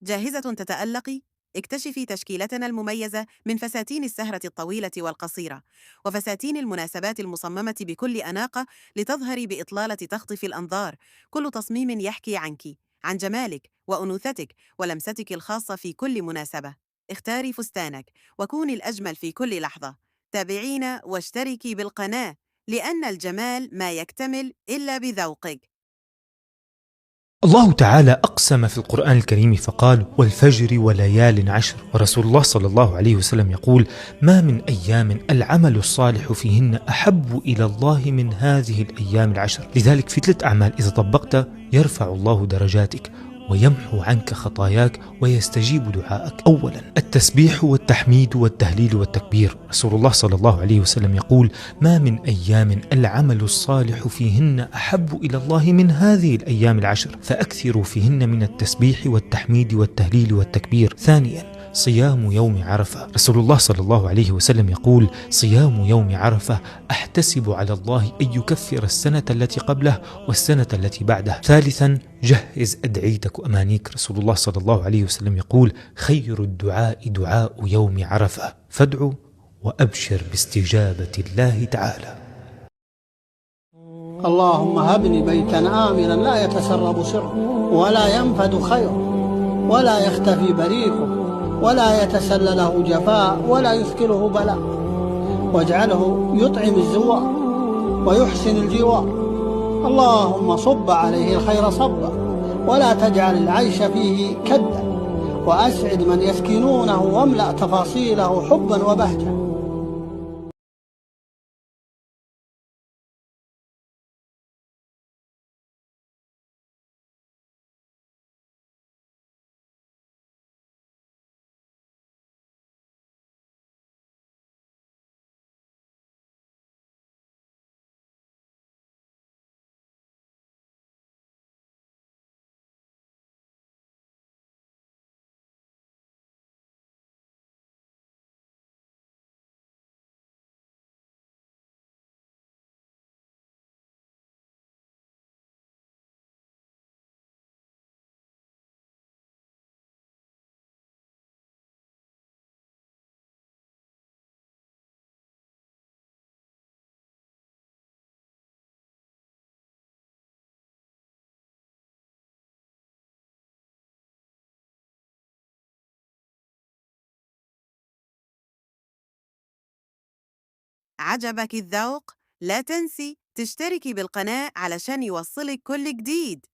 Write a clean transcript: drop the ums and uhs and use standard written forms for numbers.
جاهزة تتألقي؟ اكتشفي تشكيلتنا المميزة من فساتين السهرة الطويلة والقصيرة، وفساتين المناسبات المصممة بكل أناقة لتظهري بإطلالة تخطف الأنظار. كل تصميم يحكي عنك، عن جمالك وأنوثتك ولمستك الخاصة في كل مناسبة. اختاري فستانك وكوني الأجمل في كل لحظة. تابعينا واشتركي بالقناة، لأن الجمال ما يكتمل إلا بذوقك. الله تعالى أقسم في القرآن الكريم فقال: والفجر وليال عشر. ورسول الله صلى الله عليه وسلم يقول: ما من أيام العمل الصالح فيهن أحب إلى الله من هذه الأيام العشر. لذلك في 3 أعمال إذا طبقت يرفع الله درجاتك ويمحو عنك خطاياك ويستجيب دعاءك. أولا التسبيح والتحميد والتهليل والتكبير. رسول الله صلى الله عليه وسلم يقول: ما من أيام العمل الصالح فيهن أحب إلى الله من هذه الأيام العشر، فأكثروا فيهن من التسبيح والتحميد والتهليل والتكبير. ثانيا صيام يوم عرفة. رسول الله صلى الله عليه وسلم يقول: صيام يوم عرفة أحتسب على الله أن يكفر السنة التي قبله والسنة التي بعده. ثالثا جهز أدعيتك وأمانيك. رسول الله صلى الله عليه وسلم يقول: خير الدعاء دعاء يوم عرفة، فادعوا وأبشر باستجابة الله تعالى. اللهم هبني بيتا آمنا لا يتسرب سره ولا ينفد خيره ولا يختفي بريقه ولا يتسلله جفاء ولا يثقله بلاء، واجعله يطعم الزوار ويحسن الجوار. اللهم صب عليه الخير صبا ولا تجعل العيش فيه كدا، وأسعد من يسكنونه واملأ تفاصيله حبا وبهجة. عجبك الذوق؟ لا تنسي تشتركي بالقناة علشان يوصلك كل جديد.